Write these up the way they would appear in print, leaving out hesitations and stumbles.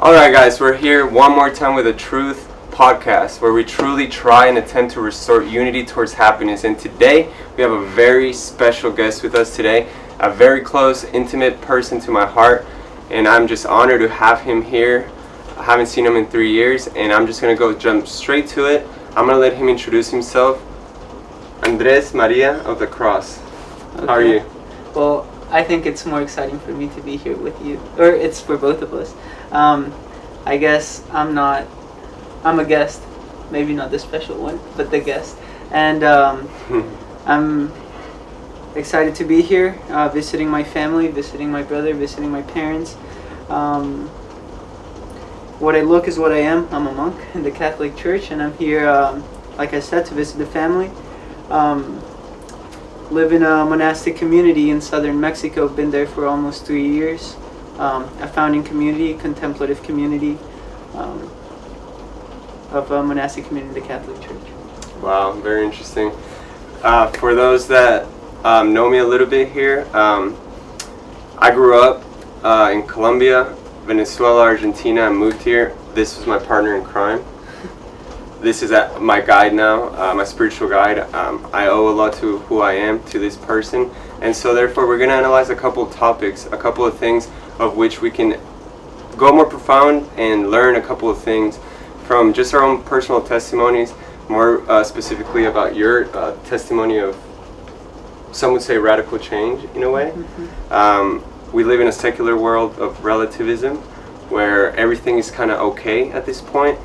Alright guys, we're here one more time with a Truth podcast where we truly try and attempt to restore unity towards happiness. And today we have a very special guest with us today, a very close, intimate person to my heart, and I'm just honored to have him here. I haven't seen him in 3 years, and I'm just going to jump straight to it. I'm going to let him introduce himself. Andres Maria of the Cross. Okay. How are you? Well, I think it's more exciting for me to be here with you, or it's for both of us. I guess I'm a guest, maybe not the special one, but the guest. And I'm excited to be here, visiting my family, visiting my brother, visiting my parents. What I look is what I am. I'm a monk in the Catholic Church, and I'm here, like I said, to visit the family. Live in a monastic community in southern Mexico. Been there for almost 3 years. A founding community, contemplative community of a monastic community in the Catholic Church. Wow, very interesting. For those that know me a little bit here, I grew up in Colombia, Venezuela, Argentina, and moved here. This was my partner in crime. This is my guide now, my spiritual guide. I owe a lot to who I am, to this person. And so therefore we're going to analyze a couple of topics, a couple of things of which we can go more profound and learn a couple of things from just our own personal testimonies, more specifically about your testimony of, some would say, radical change in a way. Mm-hmm. We live in a secular world of relativism where everything is kind of okay at this point.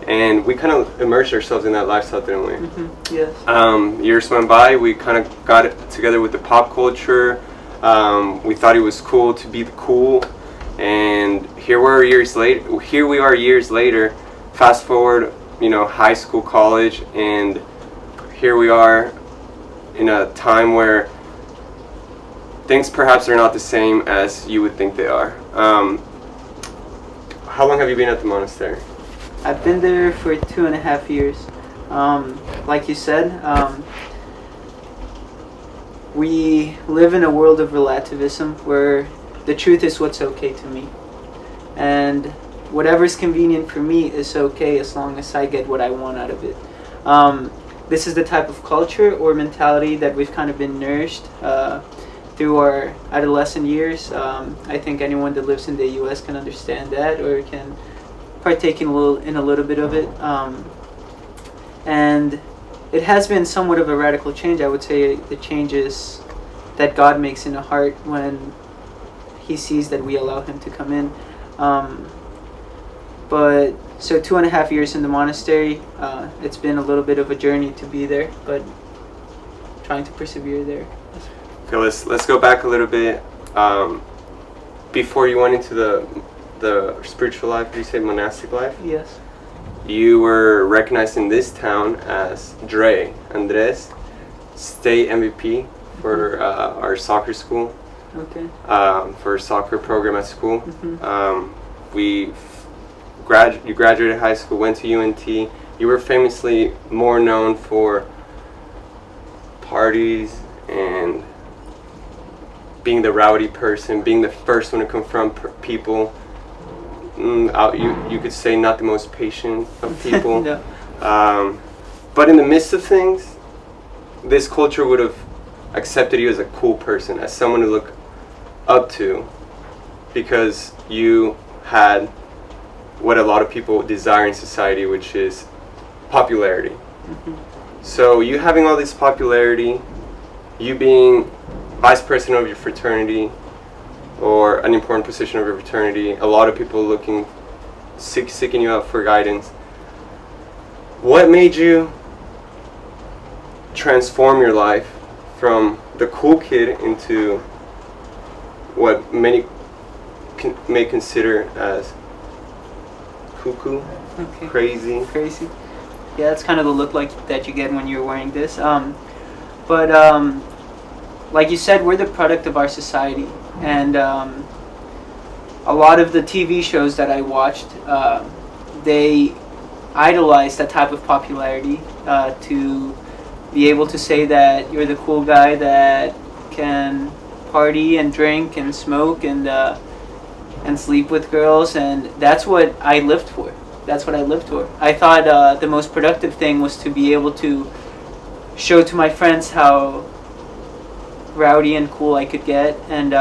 And we kind of immersed ourselves in that lifestyle, didn't we? Mm-hmm. Yes. Years went by, we kind of got it together with the pop culture. We thought it was cool to be the cool. And here we are years later, fast forward, high school, college, and here we are in a time where things perhaps are not the same as you would think they are. How long have you been at the monastery? I've been there for 2.5 years. Like you said, we live in a world of relativism where the truth is what's okay to me. And whatever's convenient for me is okay as long as I get what I want out of it. This is the type of culture or mentality that we've kind of been nourished through our adolescent years. I think anyone that lives in the US can understand that, or can partake in a little bit of it, and it has been somewhat of a radical change. I would say the changes that God makes in a heart when He sees that we allow Him to come in. But so 2.5 years in the monastery, it's been a little bit of a journey to be there, but trying to persevere there. Okay, let's go back a little bit. Before you went into the spiritual life, did you say monastic life? Yes. You were recognized in this town as Andres, state MVP for our soccer school. Okay. For a soccer program at school. Mm-hmm. You graduated high school, went to UNT. You were famously more known for parties and being the rowdy person, being the first one to confront people. You could say not the most patient of people. No. But in the midst of things, this culture would have accepted you as a cool person, as someone to look up to, because you had what a lot of people desire in society, which is popularity. Mm-hmm. So you having all this popularity, you being vice president of your fraternity, or an important position of your fraternity, a lot of people seeking you out for guidance. What made you transform your life from the cool kid into what many may consider as cuckoo, Okay. crazy? Yeah, that's kind of the look that you get when you're wearing this. But like you said, we're the product of our society, and a lot of the TV shows that I watched, they idolize that type of popularity to be able to say that you're the cool guy that can party and drink and smoke and and sleep with girls, and that's what I lived for. That's what I lived for. I thought the most productive thing was to be able to show to my friends how rowdy and cool I could get, and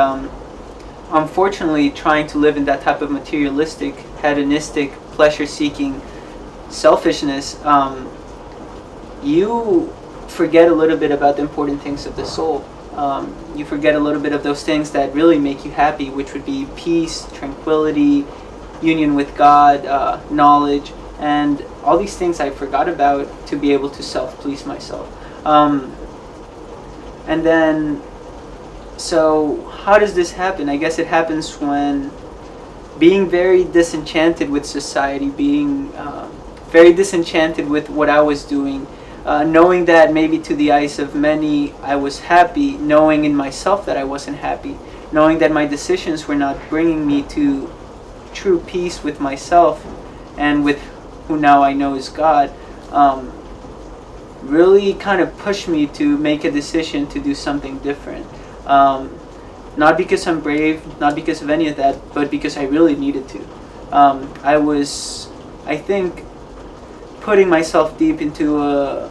unfortunately, trying to live in that type of materialistic, hedonistic, pleasure-seeking selfishness, you forget a little bit about the important things of the soul. You forget a little bit of those things that really make you happy, which would be peace, tranquility, union with God, knowledge, and all these things I forgot about to be able to self-please myself. And then, so how does this happen? I guess it happens when being very disenchanted with society, being very disenchanted with what I was doing, knowing that maybe to the eyes of many I was happy, knowing in myself that I wasn't happy, knowing that my decisions were not bringing me to true peace with myself and with who now I know is God, really kind of pushed me to make a decision to do something different. Not because I'm brave, not because of any of that, but because I really needed to. I was, I think, putting myself deep into a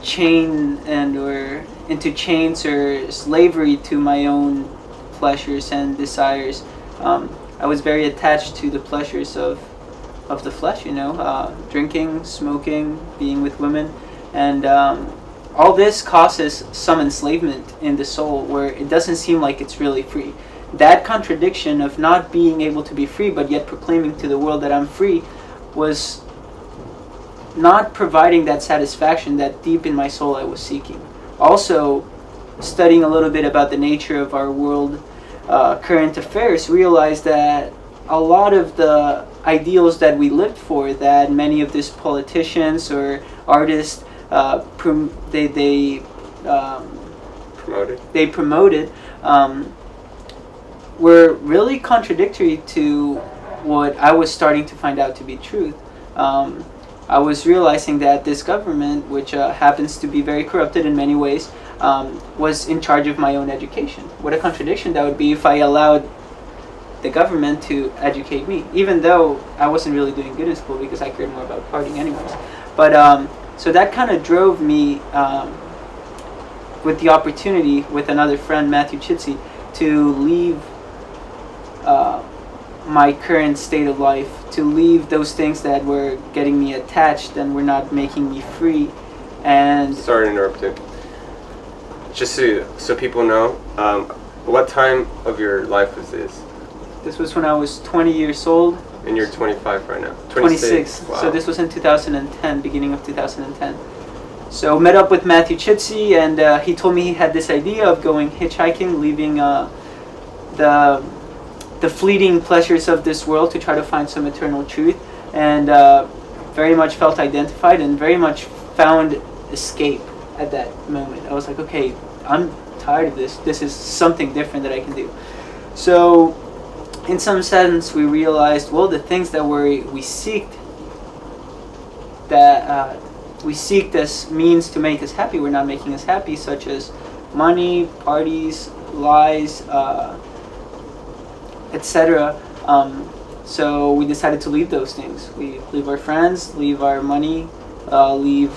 chain or into chains or slavery to my own pleasures and desires. I was very attached to the pleasures of the flesh, drinking, smoking, being with women, and all this causes some enslavement in the soul where it doesn't seem like it's really free. That contradiction of not being able to be free but yet proclaiming to the world that I'm free was not providing that satisfaction that deep in my soul I was seeking. Also, studying a little bit about the nature of our world current affairs, realized that a lot of the ideals that we lived for, that many of these politicians or artists promoted were really contradictory to what I was starting to find out to be truth. I was realizing that this government, which happens to be very corrupted in many ways, was in charge of my own education. What a contradiction that would be if I allowed the government to educate me, even though I wasn't really doing good in school because I cared more about partying anyways. But so that kind of drove me, with the opportunity with another friend, Matthew Chitsey, to leave my current state of life, to leave those things that were getting me attached and were not making me free. And sorry to interrupt you. Just so people know, what time of your life was this? This was when I was 20 years old. And you're 25 right now? 26. Wow. So this was in 2010, beginning of 2010. So met up with Matthew Chitsey, and he told me he had this idea of going hitchhiking, leaving the fleeting pleasures of this world to try to find some eternal truth, and very much felt identified and very much found escape at that moment. I was like, okay, I'm tired of this. This is something different that I can do. So in some sense, we realized, well, the things that we seeked, that we seeked as means to make us happy, were not making us happy, such as money, parties, lies, etc. So we decided to leave those things. We leave our friends, leave our money, leave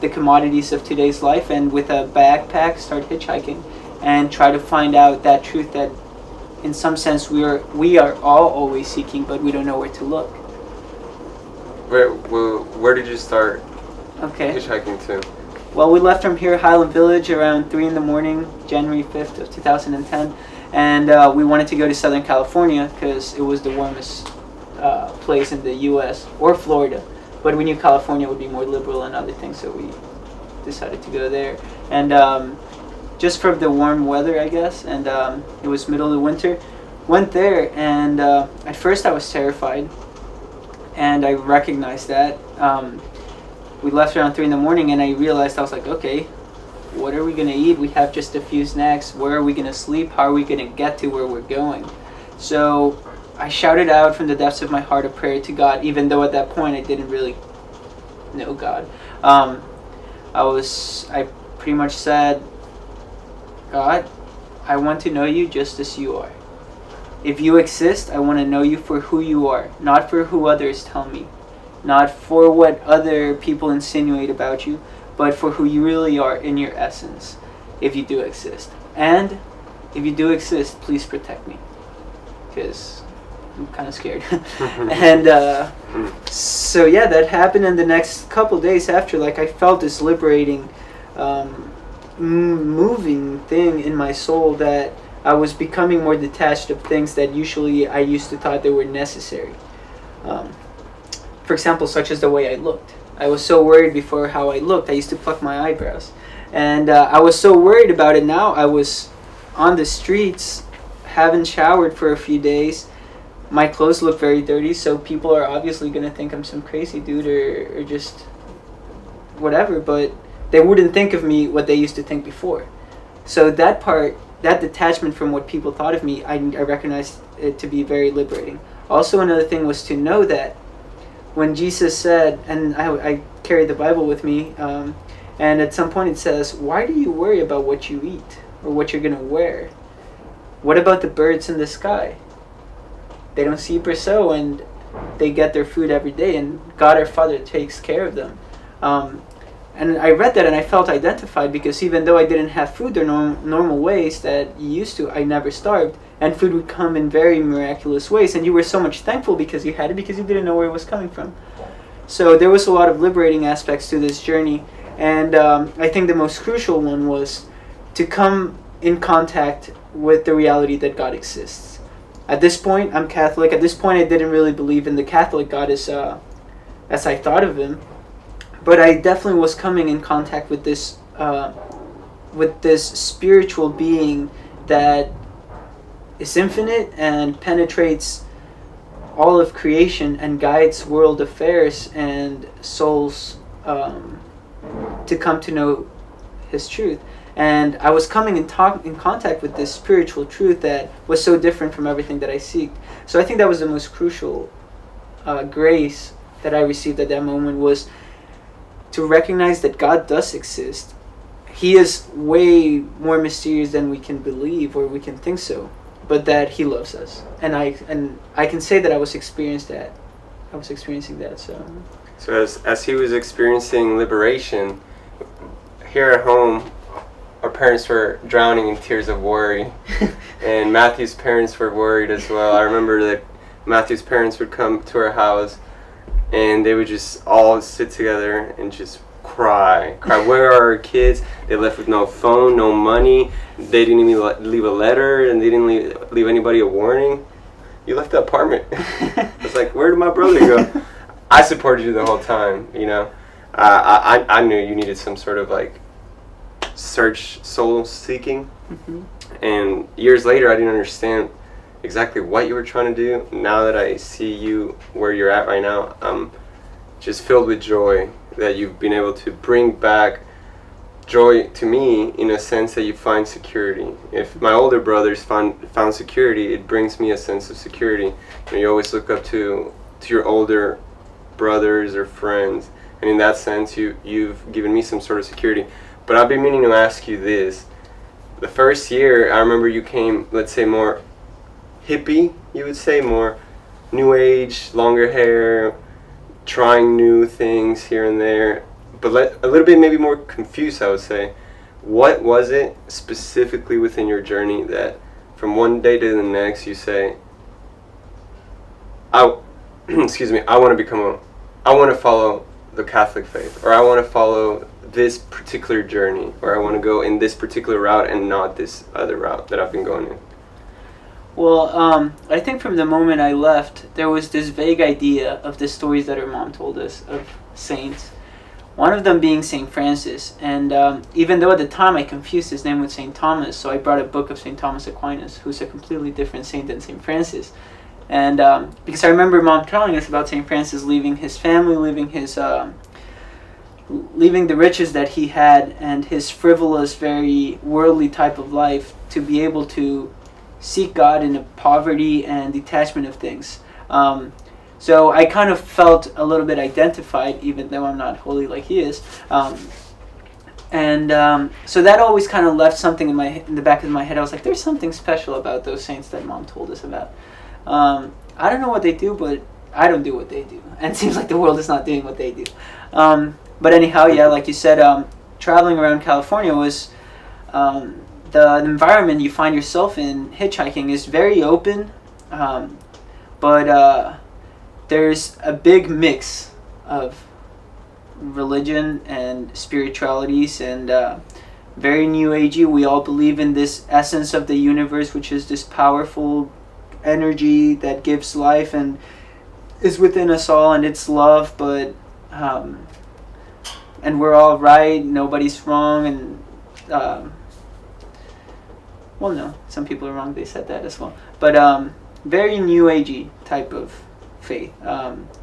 the commodities of today's life, and with a backpack start hitchhiking and try to find out that truth that in some sense we are all always seeking, but we don't know where to look. Where did you start hitchhiking to? Well, we left from here, Highland Village, around 3 in the morning, January 5th of 2010, and we wanted to go to Southern California because it was the warmest place in the U.S., or Florida, but we knew California would be more liberal and other things, so we decided to go there. And just for the warm weather, I guess, and it was middle of the winter. Went there, and at first I was terrified, and I recognized that. We left around 3 in the morning, and I realized, I was like, okay, what are we going to eat? We have just a few snacks. Where are we going to sleep? How are we going to get to where we're going? So I shouted out from the depths of my heart a prayer to God, even though at that point I didn't really know God. I pretty much said, God, I want to know you just as you are. If you exist, I want to know you for who you are, not for who others tell me, not for what other people insinuate about you, but for who you really are in your essence, if you do exist. And if you do exist, please protect me, because I'm kind of scared. And so yeah, that happened. And the next couple days after, like, I felt this liberating, moving thing in my soul, that I was becoming more detached of things that usually I used to thought they were necessary. For example, such as the way I looked. I was so worried before how I looked. I used to pluck my eyebrows. And I was so worried about it now. I was on the streets, haven't showered for a few days. My clothes look very dirty, so people are obviously going to think I'm some crazy dude or just whatever. But they wouldn't think of me what they used to think before. So that part, that detachment from what people thought of me, I recognized it to be very liberating. Also, another thing was to know that when Jesus said, and I carry the Bible with me, and at some point it says, why do you worry about what you eat or what you're going to wear? What about the birds in the sky? They don't sleep or sow, and they get their food every day, and God our Father takes care of them. And I read that and I felt identified, because even though I didn't have food the normal ways that you used to, I never starved. And food would come in very miraculous ways. And you were so much thankful because you had it, because you didn't know where it was coming from. So there was a lot of liberating aspects to this journey. And I think the most crucial one was to come in contact with the reality that God exists. At this point, I'm Catholic. At this point, I didn't really believe in the Catholic God as I thought of him. But I definitely was coming in contact with this spiritual being that is infinite and penetrates all of creation and guides world affairs and souls to come to know his truth. And I was coming in contact with this spiritual truth that was so different from everything that I seeked. So I think that was the most crucial grace that I received at that moment, was to recognize that God does exist. He is way more mysterious than we can believe or we can think so, but that he loves us. And I can say that I was experiencing that. So as he was experiencing liberation, here at home, our parents were drowning in tears of worry, and Matthew's parents were worried as well. I remember that Matthew's parents would come to our house, and they would just all sit together and just cry. Where are our kids? They left with no phone, no money. They didn't even leave a letter, and they didn't leave anybody a warning. You left the apartment. It's like, where did my brother go? I supported you the whole time, you know. I knew you needed some sort of like soul seeking. Mm-hmm. And years later, I didn't understand exactly what you were trying to do. Now that I see you where you're at right now, I'm just filled with joy that you've been able to bring back joy to me, in a sense that you find security. If my older brothers found security, it brings me a sense of security. You always look up to your older brothers or friends, and in that sense you've given me some sort of security. But I've been meaning to ask you this. The first year, I remember you came, let's say, more hippie, you would say, more new age, longer hair, trying new things here and there, but a little bit maybe more confused, I would say. What was it specifically within your journey that from one day to the next you say, I want to follow the Catholic faith, or I want to follow this particular journey, or I want to go in this particular route and not this other route that I've been going in? Well, I think from the moment I left, there was this vague idea of the stories that our mom told us of saints. One of them being St. Francis. And even though at the time I confused his name with St. Thomas, so I brought a book of St. Thomas Aquinas, who's a completely different saint than St. Francis. And because I remember Mom telling us about St. Francis leaving his family, leaving the riches that he had and his frivolous, very worldly type of life to be able to seek God in a poverty and detachment of things. So I kind of felt a little bit identified, even though I'm not holy like he is. And so that always kind of left something in the back of my head. I was like, there's something special about those saints that Mom told us about. I don't know what they do, but I don't do what they do. And it seems like the world is not doing what they do. But anyhow, yeah, like you said, traveling around California was the environment you find yourself in hitchhiking is very open, but there's a big mix of religion and spiritualities, and very new agey. We all believe in this essence of the universe, which is this powerful energy that gives life and is within us all, and it's love, but and we're all right, nobody's wrong, and well, no, some people are wrong, they said that as well, but very new agey type of faith.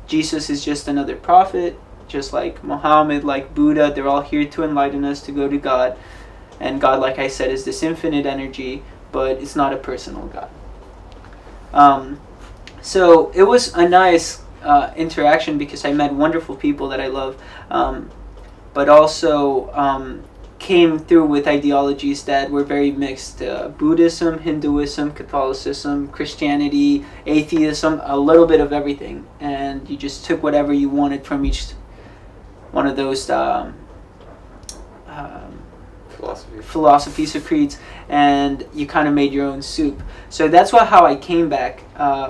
Jesus is just another prophet, just like Muhammad, like Buddha. They're all here to enlighten us to go to God, and God, like I said, is this infinite energy, but it's not a personal God. So it was a nice interaction because I met wonderful people that I love, but also came through with ideologies that were very mixed. Buddhism, Hinduism, Catholicism, Christianity, atheism, a little bit of everything. And you just took whatever you wanted from each one of those philosophies or creeds, and you kind of made your own soup. So that's how I came back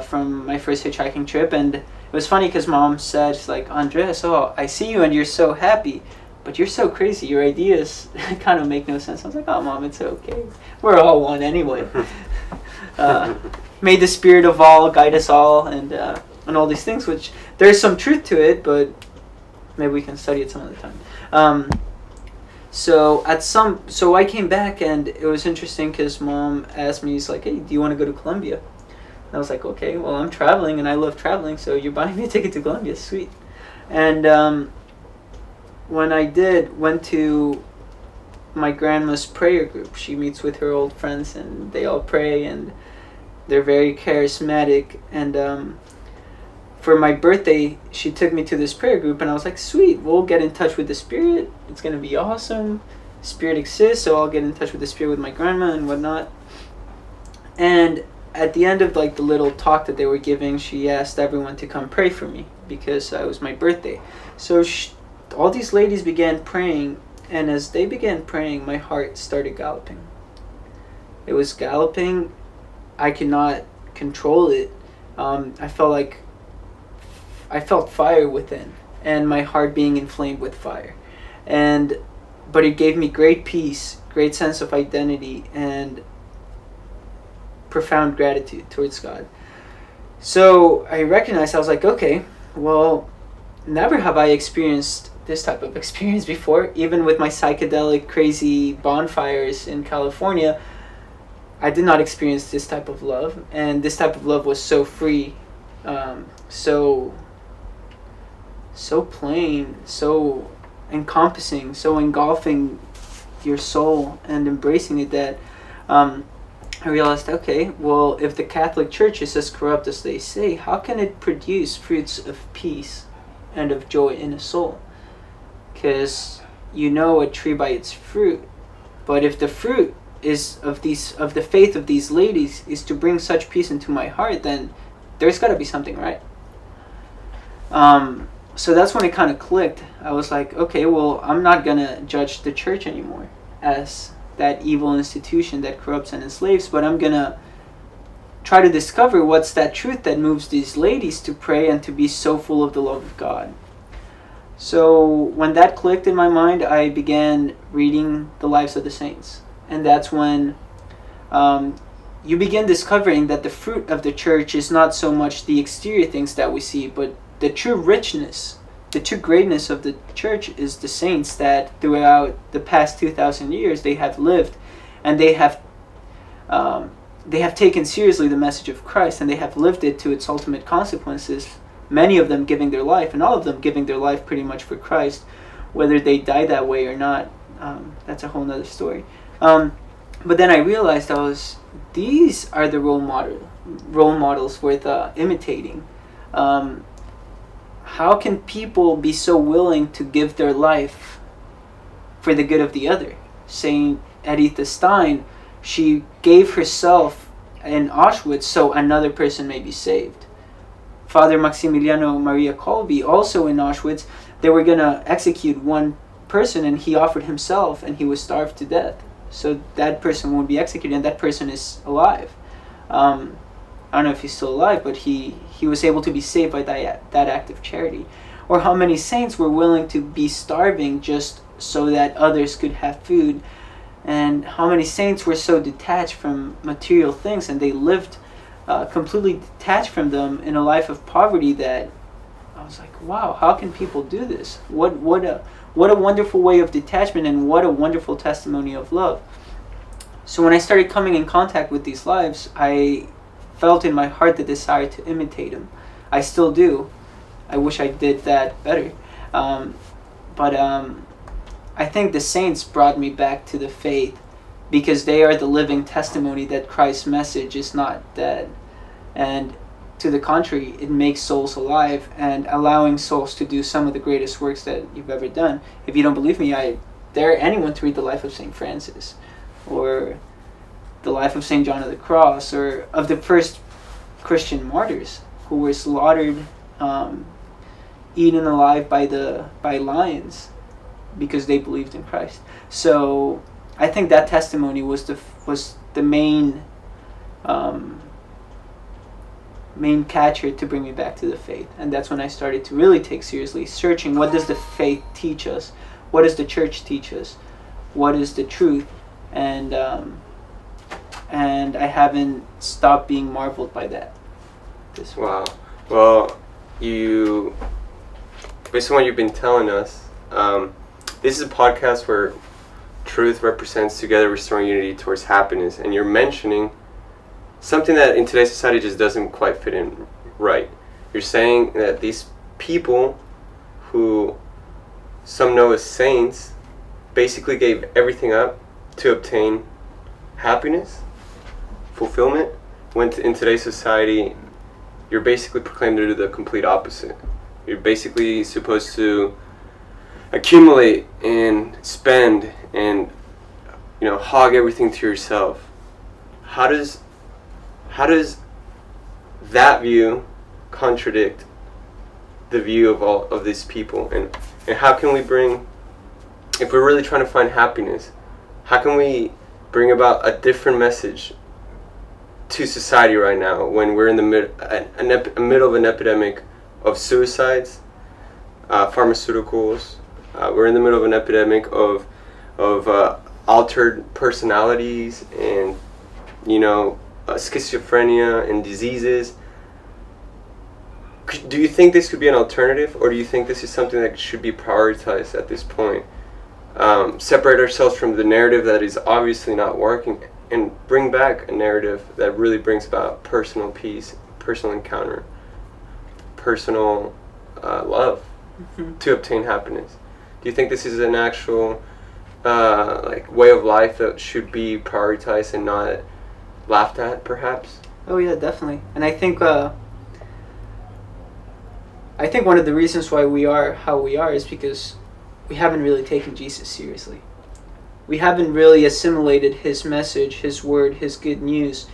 from my first hitchhiking trip. And it was funny because Mom said, she's like, Andres, oh, I see you and you're so happy, but you're so crazy. Your ideas kind of make no sense. I was like, oh, Mom, it's okay. We're all one anyway. May the spirit of all guide us all, and all these things, which there's some truth to it, but maybe we can study it some other time. So I came back, and it was interesting because Mom asked me, he's like, hey, do you want to go to Colombia? And I was like, okay, well, I'm traveling and I love traveling, so you're buying me a ticket to Colombia, sweet. And when I went to my grandma's prayer group. She meets with her old friends and they all pray, and they're very charismatic. And for my birthday, she took me to this prayer group, and I was like, sweet, we'll get in touch with the spirit. It's going to be awesome. Spirit exists, so I'll get in touch with the spirit with my grandma and whatnot. And at the end of like the little talk that they were giving, she asked everyone to come pray for me because it was my birthday. So all these ladies began praying, and as they began praying, my heart started galloping. It was galloping. I could not control it. I felt fire within, and my heart being inflamed with fire. But it gave me great peace, great sense of identity, and profound gratitude towards God. So I recognized, I was like, okay, well, never have I experienced this type of experience before. Even with my psychedelic, crazy bonfires in California, I did not experience this type of love. And this type of love was so free, so plain, so encompassing, so engulfing your soul and embracing it, that I realized, okay, well, if the Catholic Church is as corrupt as they say, how can it produce fruits of peace and of joy in a soul? Because you know a tree by its fruit. But if the fruit is of the faith of these ladies is to bring such peace into my heart, then there's got to be something right. So that's when it kind of clicked. I was like, okay, well, I'm not gonna judge the church anymore as that evil institution that corrupts and enslaves, but I'm gonna try to discover what's that truth that moves these ladies to pray and to be so full of the love of God. So when that clicked in my mind, I began reading the lives of the saints. And that's when you begin discovering that the fruit of the church is not so much the exterior things that we see, but the true richness, the true greatness of the church is the saints that throughout the past 2,000 years they have lived, and they have taken seriously the message of Christ, and they have lived it to its ultimate consequences, many of them giving their life, and all of them giving their life pretty much for Christ, whether they die that way or not. That's a whole nother story. But then I realized these are the role models worth imitating. How can people be so willing to give their life for the good of the other. Saint Editha Stein, she gave herself in Auschwitz so another person may be saved. Father Maximiliano Maria Kolbe, also in Auschwitz, they were going to execute one person, and he offered himself, and he was starved to death. So that person won't be executed, and that person is alive. I don't know if he's still alive, but he was able to be saved by that act of charity. Or how many saints were willing to be starving just so that others could have food. And how many saints were so detached from material things, and they lived completely detached from them in a life of poverty, that I was like, wow, how can people do this? What a wonderful way of detachment, and what a wonderful testimony of love. So when I started coming in contact with these lives, I felt in my heart the desire to imitate them. I still do. I wish I did that better. But I think the saints brought me back to the faith, because they are the living testimony that Christ's message is not dead. And to the contrary, it makes souls alive, and allowing souls to do some of the greatest works that you've ever done. If you don't believe me, I dare anyone to read the life of St. Francis, or the life of St. John of the Cross, or of the first Christian martyrs who were slaughtered, eaten alive by lions, because they believed in Christ. So I think that testimony was the main catcher to bring me back to the faith. And that's when I started to really take seriously searching, what does the faith teach us? What does the church teach us? What is the truth? And I haven't stopped being marveled by that. Wow. Well, based on what you've been telling us, this is a podcast where truth represents together restoring unity towards happiness, and you're mentioning something that in today's society just doesn't quite fit in right. You're saying that these people, who some know as saints, basically gave everything up to obtain happiness, fulfillment, when in today's society you're basically proclaimed to do the complete opposite. You're basically supposed to accumulate and spend and hog everything to yourself. How does that view contradict the view of all of these people, and how can we bring, if we're really trying to find happiness, how can we bring about a different message to society right now when we're in the middle of an epidemic of suicides, pharmaceuticals? We're in the middle of an epidemic of altered personalities and schizophrenia and diseases. Do you think this could be an alternative, or do you think this is something that should be prioritized at this point? Separate ourselves from the narrative that is obviously not working, and bring back a narrative that really brings about personal peace, personal encounter, personal love, to obtain happiness. Do you think this is an actual way of life that should be prioritized and not laughed at, perhaps? Oh yeah, definitely. And I think one of the reasons why we are how we are is because we haven't really taken Jesus seriously. We haven't really assimilated his message, his word, his good news,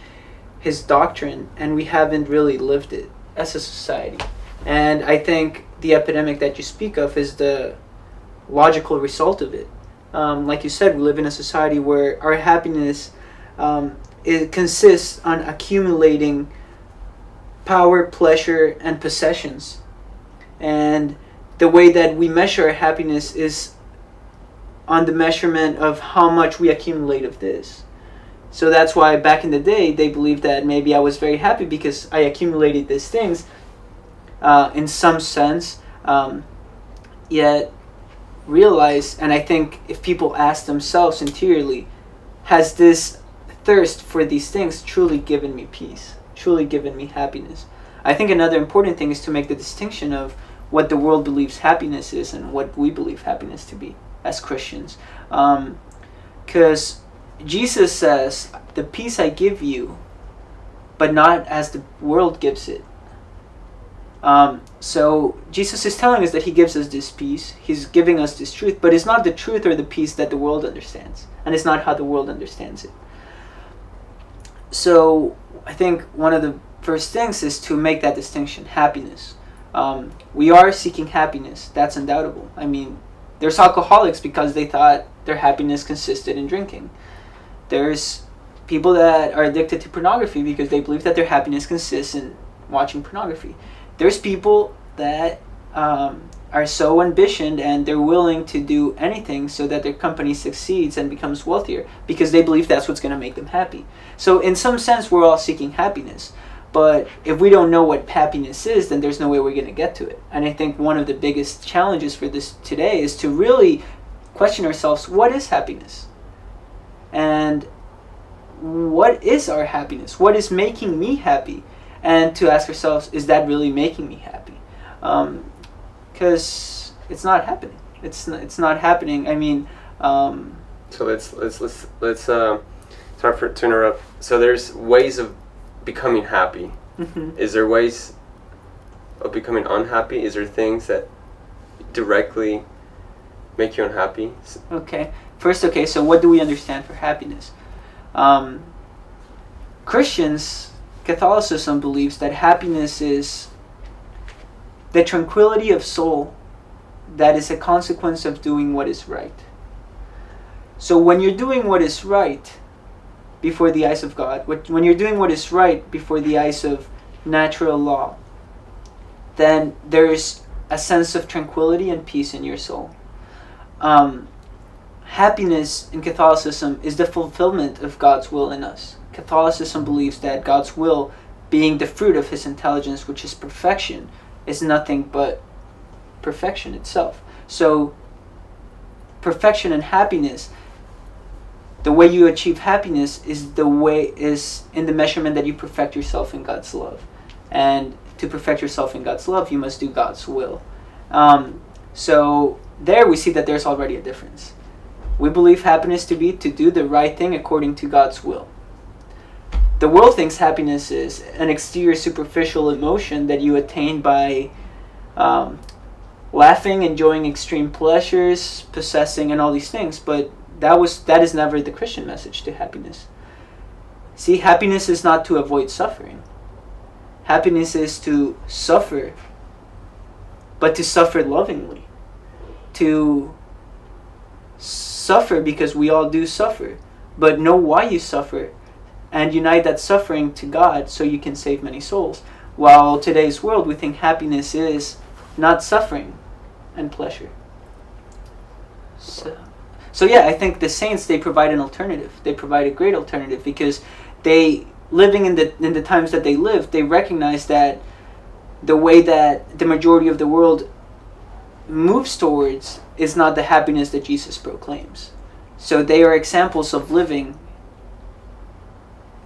his doctrine, and we haven't really lived it as a society. And I think the epidemic that you speak of is the logical result of it. Like you said, we live in a society where our happiness it consists on accumulating power, pleasure, and possessions. And the way that we measure our happiness is on the measurement of how much we accumulate of this. So that's why back in the day, they believed that maybe I was very happy because I accumulated these things in some sense. Yet realize, and I think if people ask themselves interiorly, has this thirst for these things truly given me peace, truly given me happiness? I think another important thing is to make the distinction of what the world believes happiness is and what we believe happiness to be as Christians. Because Jesus says, the peace I give you, but not as the world gives it. So Jesus is telling us that he gives us this peace. He's giving us this truth, but it's not the truth or the peace that the world understands, and it's not how the world understands it. So I think one of the first things is to make that distinction: happiness. We are seeking happiness. That's undoubtable. I mean, there's alcoholics because they thought their happiness consisted in drinking. There's people that are addicted to pornography because they believe that their happiness consists in watching pornography. There's people that are so ambitioned and they're willing to do anything so that their company succeeds and becomes wealthier because they believe that's what's going to make them happy. So in some sense, we're all seeking happiness. But if we don't know what happiness is, then there's no way we're going to get to it. And I think one of the biggest challenges for this today is to really question ourselves, what is happiness? And what is our happiness? What is making me happy? And to ask ourselves, is that really making me happy? Because it's not happening. It's not happening. I mean, so let's start to interrupt. So there's ways of becoming happy. Mm-hmm. Is there ways of becoming unhappy? Is there things that directly make you unhappy? Okay. First, so what do we understand for happiness? Christians, Catholicism believes that happiness is the tranquility of soul that is a consequence of doing what is right. So when you're doing what is right before the eyes of God, when you're doing what is right before the eyes of natural law, then there's a sense of tranquility and peace in your soul. Happiness in Catholicism is the fulfillment of God's will in us. Catholicism believes that God's will, being the fruit of his intelligence, which is perfection, is nothing but perfection itself. So perfection and happiness, the way you achieve happiness is in the measurement that you perfect yourself in God's love. And to perfect yourself in God's love, you must do God's will. So there we see that there's already a difference. We believe happiness to be to do the right thing according to God's will. The world thinks happiness is an exterior superficial emotion that you attain by laughing, enjoying extreme pleasures, possessing, and all these things. But that is never the Christian message to happiness. See, happiness is not to avoid suffering. Happiness is to suffer, but to suffer lovingly. To suffer because we all do suffer, but know why you suffer and unite that suffering to God so you can save many souls. While today's world, we think happiness is not suffering and pleasure. So yeah, I think the saints, they provide an alternative. They provide a great alternative because they, living in the times that they live, they recognize that the way that the majority of the world moves towards is not the happiness that Jesus proclaims. So they are examples of living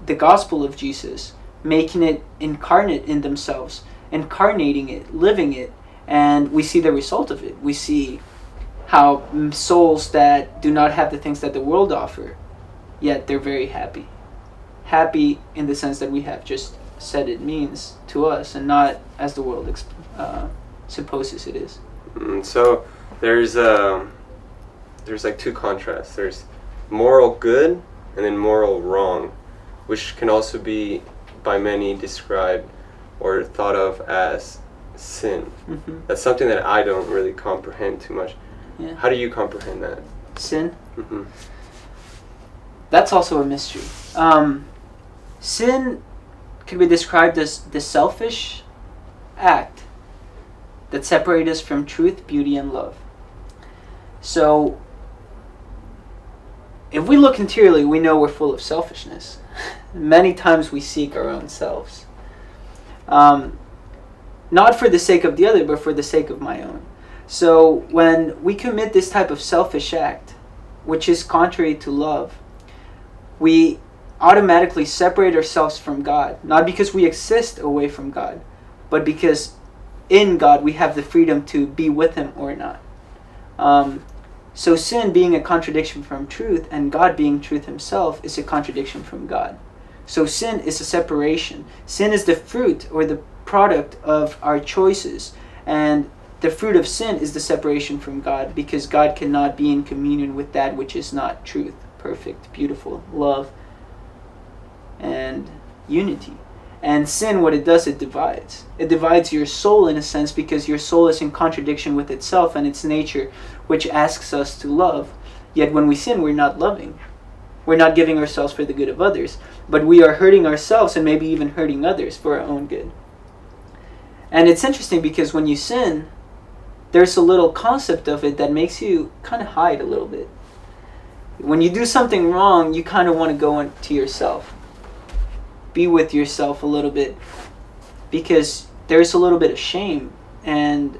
the gospel of Jesus, making it incarnate in themselves, incarnating it, living it, and we see the result of it. We see how souls that do not have the things that the world offer, yet they're very happy. Happy in the sense that we have just said it means to us, and not as the world supposes it is. So there's like two contrasts. There's moral good and then moral wrong, which can also be by many described or thought of as sin. Mm-hmm. That's something that I don't really comprehend too much. Yeah. How do you comprehend that? Sin? Mm-hmm. That's also a mystery. Sin can be described as the selfish act that separates us from truth, beauty, and love. So, if we look interiorly, we know we're full of selfishness. Many times we seek our own selves. Not for the sake of the other, but for the sake of my own. So, when we commit this type of selfish act, which is contrary to love, we automatically separate ourselves from God. Not because we exist away from God, but because in God we have the freedom to be with Him or not. So sin being a contradiction from truth and God being truth Himself is a contradiction from God. So sin is a separation. Sin is the fruit or the product of our choices. And the fruit of sin is the separation from God, because God cannot be in communion with that which is not truth, perfect, beautiful, love, and unity. And sin, what it does, it divides. It divides your soul in a sense, because your soul is in contradiction with itself and its nature, which asks us to love. Yet when we sin, we're not loving. We're not giving ourselves for the good of others, but we are hurting ourselves and maybe even hurting others for our own good. And it's interesting because when you sin, there's a little concept of it that makes you kind of hide a little bit. When you do something wrong, you kind of want to go into yourself. Be with yourself a little bit, because there's a little bit of shame. And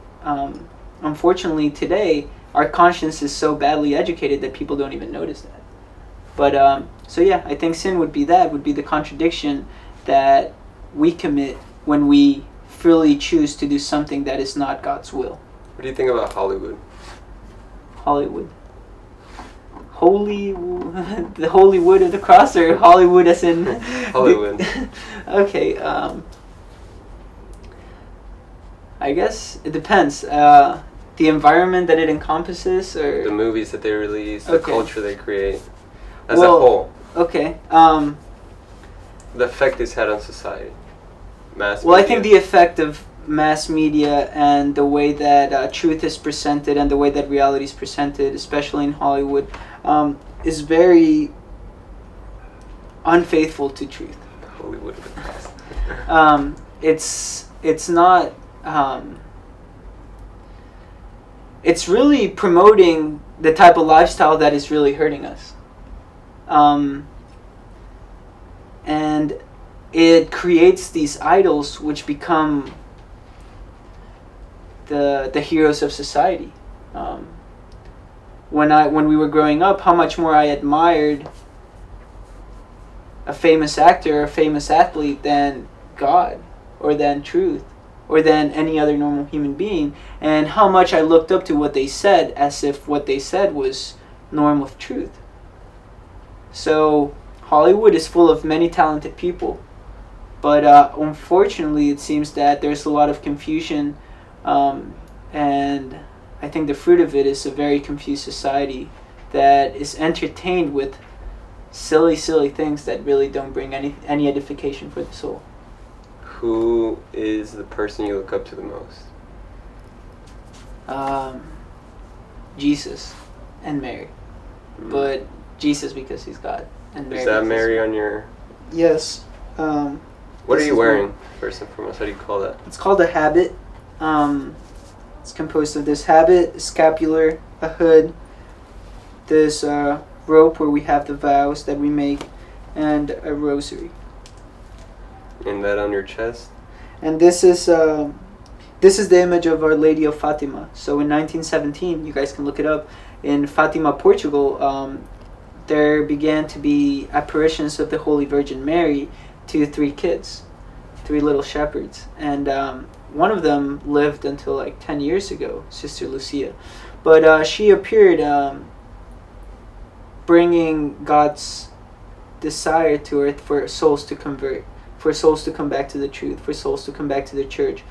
unfortunately today, our conscience is so badly educated that people don't even notice that. But so yeah, I think sin would be the contradiction that we commit when we freely choose to do something that is not God's will. What do you think about Hollywood? Hollywood. The holy wood of the cross, or Hollywood as in Hollywood. Okay, I guess it depends. The environment that it encompasses, or the movies that they release, the culture they create, as well, a whole. Okay. The effect it's had on society. Mass well, media. I think the effect of mass media and the way that truth is presented and the way that reality is presented, especially in Hollywood, is very unfaithful to truth. Hollywood of the past. It's not. It's really promoting the type of lifestyle that is really hurting us. And it creates these idols which become the heroes of society. When we were growing up, how much more I admired a famous actor, a famous athlete, than God, or than truth, or than any other normal human being, and how much I looked up to what they said, as if what they said was norm of truth. So Hollywood is full of many talented people, but unfortunately it seems that there's a lot of confusion, and I think the fruit of it is a very confused society that is entertained with silly things that really don't bring any edification for the soul. Who is the person you look up to the most? Jesus and Mary. But Jesus because he's God. And Mary is that because Mary on your... Yes. What are you wearing, first and foremost? How do you call that? It's called a habit. It's composed of this habit, a scapular, a hood, this rope where we have the vows that we make, and a rosary. And that on your chest? And this is the image of Our Lady of Fatima. So in 1917, you guys can look it up, in Fatima, Portugal, there began to be apparitions of the Holy Virgin Mary to 3 kids, 3 little shepherds. And one of them lived until like 10 years ago, Sister Lucia. But she appeared bringing God's desire to earth for souls to convert, for souls to come back to the truth, for souls to come back to the church,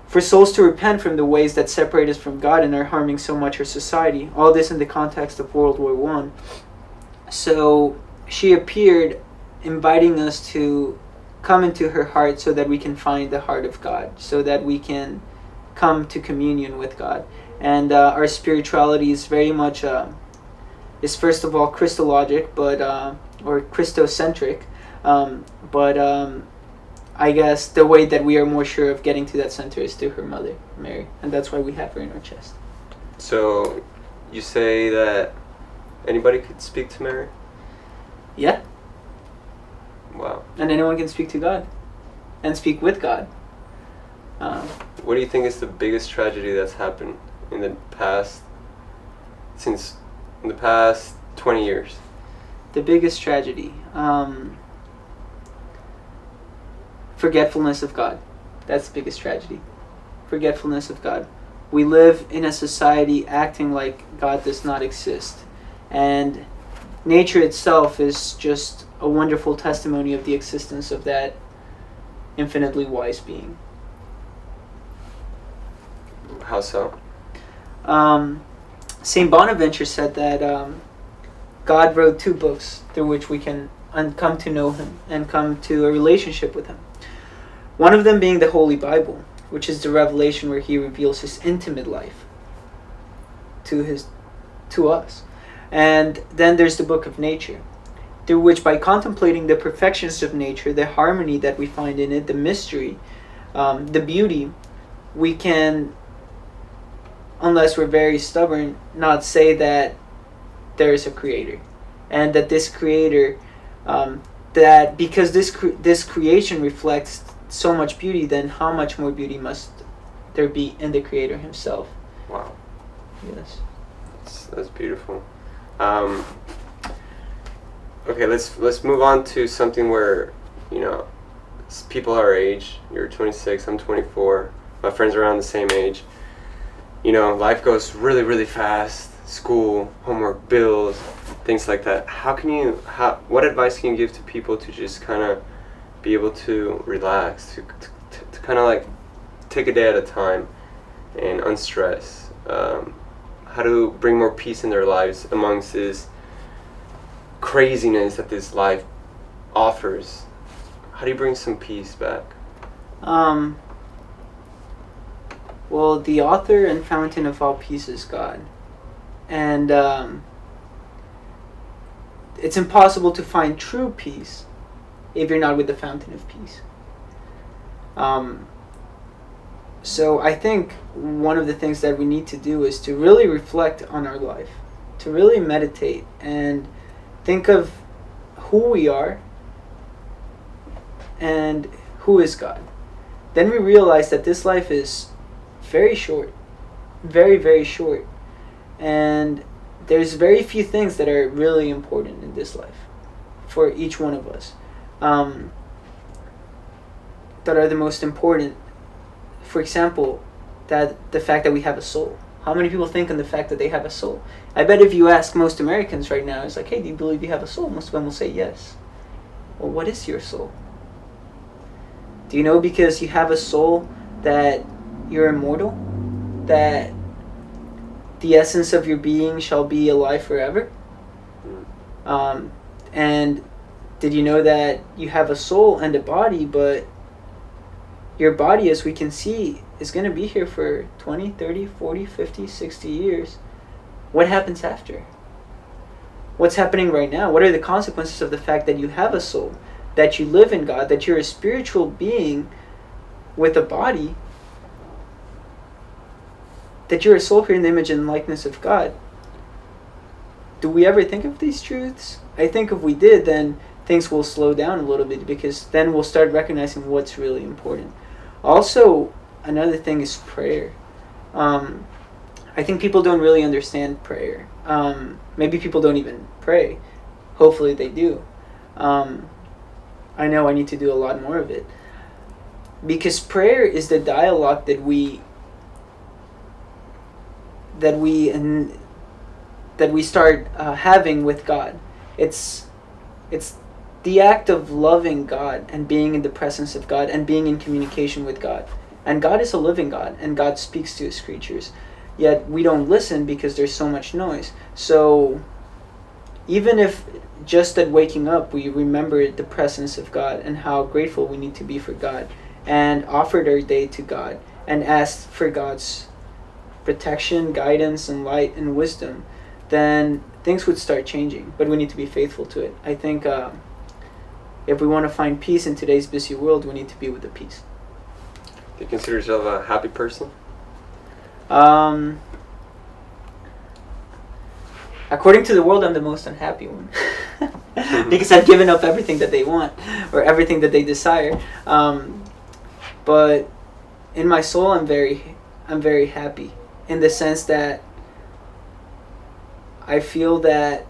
for souls to repent from the ways that separate us from God and are harming so much our society. All this in the context of World War I. So she appeared inviting us to come into her heart so that we can find the heart of God, so that we can come to communion with God. And our spirituality is very much, is first of all Christologic, but or Christocentric, but I guess the way that we are more sure of getting to that center is through her mother, Mary, and that's why we have her in our chest. So you say that anybody could speak to Mary? Yeah. Wow. And anyone can speak to God and speak with God. What do you think is the biggest tragedy that's happened in the past 20 years? The biggest tragedy, forgetfulness of God. That's the biggest tragedy. Forgetfulness of God. We live in a society acting like God does not exist. And nature itself is just a wonderful testimony of the existence of that infinitely wise being. How so? St. Bonaventure said that God wrote 2 books through which we can come to know him and come to a relationship with him. One of them being the Holy Bible, which is the revelation where he reveals his intimate life to us. And then there's the book of nature, through which, by contemplating the perfections of nature, the harmony that we find in it, the mystery, the beauty, we can, unless we're very stubborn, not say that there is a creator, and that this creator, that because this creation reflects so much beauty, then how much more beauty must there be in the creator himself? Wow. Yes. That's beautiful. Okay, let's move on to something where, people our age. You're 26, I'm 24. My friends are around the same age. Life goes really, really fast. School, homework, bills, things like that. What advice can you give to people to just kind of be able to relax, to kind of like take a day at a time and unstress? How to bring more peace in their lives amongst this craziness that this life offers? How do you bring some peace back? Well, the author and fountain of all peace is God. And it's impossible to find true peace if you're not with the fountain of peace. So I think one of the things that we need to do is to really reflect on our life, to really meditate and think of who we are and who is God. Then we realize that this life is very short, very, very short. And there's very few things that are really important in this life for each one of us, that are the most important. For example, that the fact that we have a soul. How many people think on the fact that they have a soul? I bet if you ask most Americans right now, it's like, hey, do you believe you have a soul? Most of them will say yes. Well, what is your soul? Do you know because you have a soul that you're immortal? That the essence of your being shall be alive forever? And did you know that you have a soul and a body, but your body, as we can see, is going to be here for 20, 30, 40, 50, 60 years. What happens after? What's happening right now? What are the consequences of the fact that you have a soul, that you live in God, that you're a spiritual being with a body, that you're a soul here in the image and likeness of God? Do we ever think of these truths? I think if we did, then things will slow down a little bit, because then we'll start recognizing what's really important. Also, another thing is prayer. I think people don't really understand prayer. Maybe people don't even pray. Hopefully they do. I know I need to do a lot more of it. Because prayer is the dialogue that we start having with God. It's the act of loving God and being in the presence of God and being in communication with God. And God is a living God, and God speaks to his creatures. Yet we don't listen because there's so much noise. So even if just at waking up we remember the presence of God and how grateful we need to be for God, and offered our day to God and asked for God's protection, guidance, and light and wisdom, then things would start changing. But we need to be faithful to it. I think if we want to find peace in today's busy world, we need to be with the peace. Do you consider yourself a happy person? According to the world, I'm the most unhappy one. Because I've given up everything that they want or everything that they desire. But in my soul, I'm very happy, in the sense that I feel that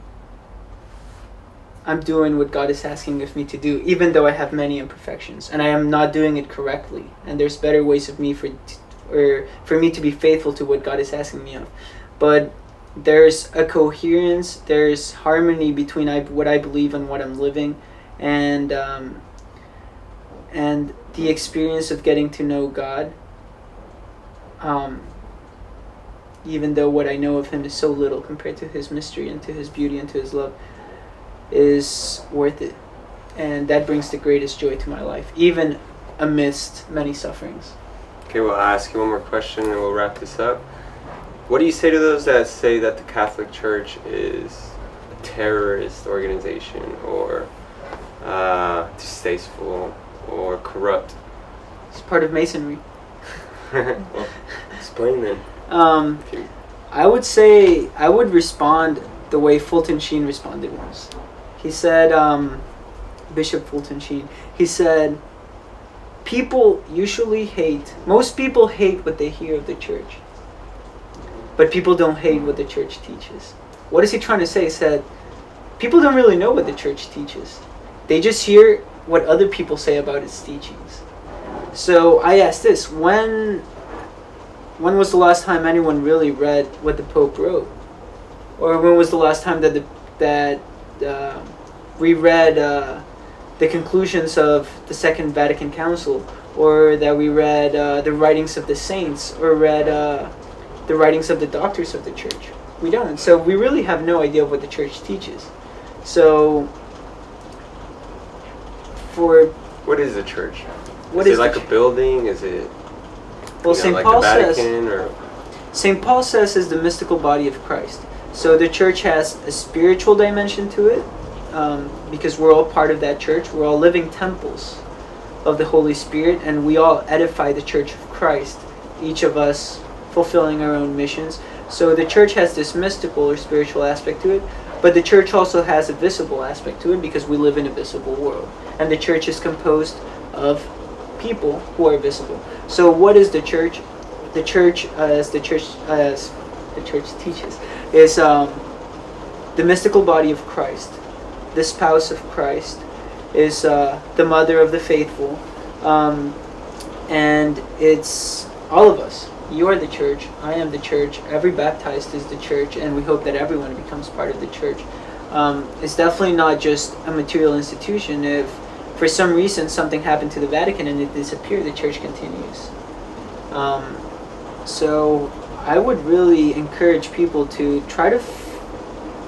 I'm doing what God is asking of me to do, even though I have many imperfections and I am not doing it correctly. And there's better ways of me for me to be faithful to what God is asking me of. But there's a coherence, there's harmony between what I believe and what I'm living, and the experience of getting to know God even though what I know of him is so little compared to his mystery and to his beauty and to his love, is worth it. And that brings the greatest joy to my life, even amidst many sufferings. Okay, well, I'll ask you one more question and we'll wrap this up. What do you say to those that say that the Catholic Church is a terrorist organization or distasteful or corrupt? It's part of Masonry. Well, explain then. I would say I would respond the way Fulton Sheen responded once. He said, Bishop Fulton Sheen, he said, most people hate what they hear of the church, but people don't hate what the church teaches. What is he trying to say? He said, people don't really know what the church teaches. They just hear what other people say about its teachings. So I asked this, when was the last time anyone really read what the Pope wrote? Or when was the last time that we read the conclusions of the Second Vatican Council, or that we read the writings of the saints, or read the writings of the doctors of the church? We don't. So we really have no idea of what the church teaches. So what is the church? What is it like a building? Is it St. like Paul the Vatican, says, or St. Paul says is the mystical body of Christ. So the church has a spiritual dimension to it, because we're all part of that church. We're all living temples of the Holy Spirit, and we all edify the church of Christ, each of us fulfilling our own missions. So the church has this mystical or spiritual aspect to it, but the church also has a visible aspect to it because we live in a visible world. And the church is composed of people who are visible. So what is the church? The church, as the church teaches, is the mystical body of Christ, the spouse of Christ, is the mother of the faithful, and it's all of us. You are the church, I am the church, every baptized is the church, and we hope that everyone becomes part of the church. It's definitely not just a material institution. If for some reason something happened to the Vatican and it disappeared, the church continues. So I would really encourage people to try to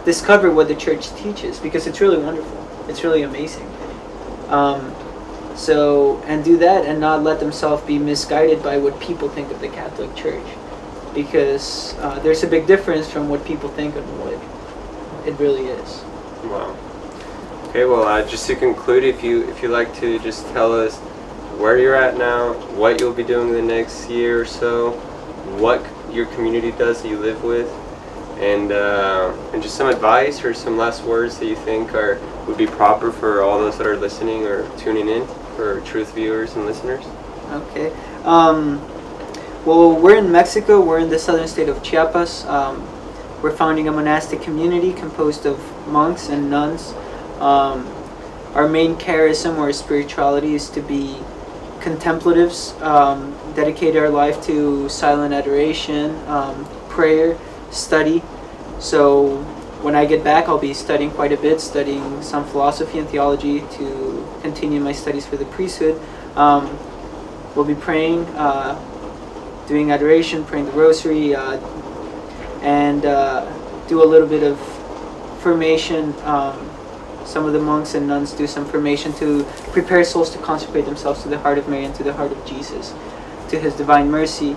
discover what the church teaches, because it's really wonderful. It's really amazing. And do that and not let themselves be misguided by what people think of the Catholic Church, because there's a big difference from what people think and what it really is. Wow. Okay, well, just to conclude, if you like to just tell us where you're at now, what you'll be doing the next year or so, what your community does that you live with, and just some advice or some last words that you think would be proper for all those that are listening or tuning in, for Truth viewers and listeners. Okay. Well, we're in Mexico. We're in the southern state of Chiapas. We're founding a monastic community composed of monks and nuns. Our main charism or spirituality is to be contemplatives, dedicate our life to silent adoration, prayer, study. So when I get back, I'll be studying quite a bit, studying some philosophy and theology to continue my studies for the priesthood. We'll be praying, doing adoration, praying the rosary, and do a little bit of formation. Some of the monks and nuns do some formation to prepare souls to consecrate themselves to the heart of Mary and to the heart of Jesus, to His divine mercy.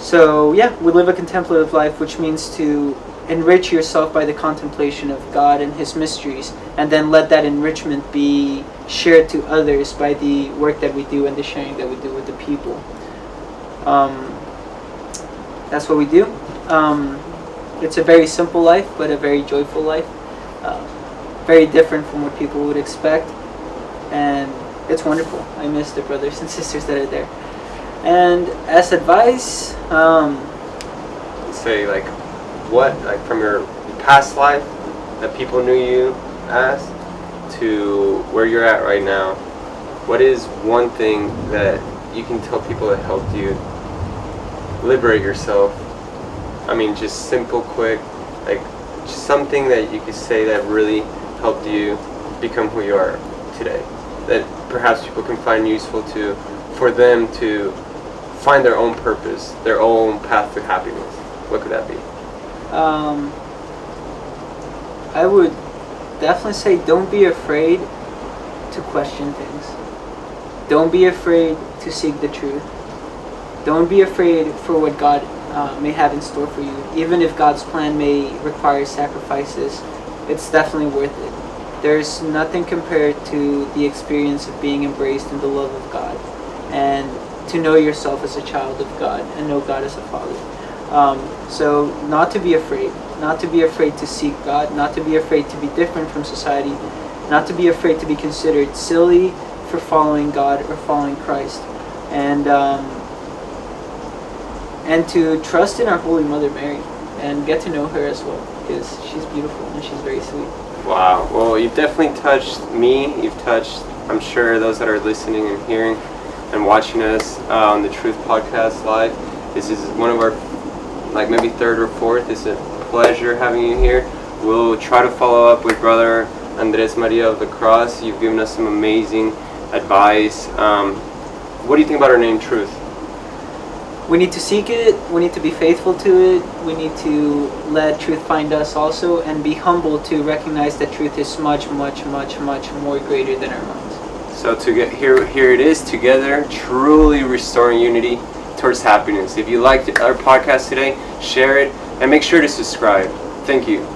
So yeah, we live a contemplative life, which means to enrich yourself by the contemplation of God and His mysteries, and then let that enrichment be shared to others by the work that we do and the sharing that we do with the people. That's what we do. It's a very simple life, but a very joyful life. Very different from what people would expect, and it's wonderful. I miss the brothers and sisters that are there. And as advice, say from your past life that people knew you as to where you're at right now, what is one thing that you can tell people that helped you liberate yourself? I mean, just simple, quick, just something that you could say that really helped you become who you are today, that perhaps people can find useful for them to find their own purpose, their own path to happiness? What could that be? I would definitely say don't be afraid to question things. Don't be afraid to seek the truth. Don't be afraid for what God may have in store for you. Even if God's plan may require sacrifices, it's definitely worth it. There's nothing compared to the experience of being embraced in the love of God and to know yourself as a child of God and know God as a Father. So not to be afraid. Not to be afraid to seek God. Not to be afraid to be different from society. Not to be afraid to be considered silly for following God or following Christ. And to trust in our Holy Mother Mary and get to know her as well, because she's beautiful and she's very sweet. Wow. Well, you've definitely touched me. You've touched, I'm sure, those that are listening and hearing and watching us on the Truth Podcast Live. This is one of our, like maybe third or fourth. It's a pleasure having you here. We'll try to follow up with Brother Andres Maria of the Cross. You've given us some amazing advice. What do you think about our name, Truth? We need to seek it, we need to be faithful to it, we need to let truth find us also, and be humble to recognize that truth is much, much, much, much more greater than our minds. So to get here it is, together, truly restoring unity towards happiness. If you liked our podcast today, share it, and make sure to subscribe. Thank you.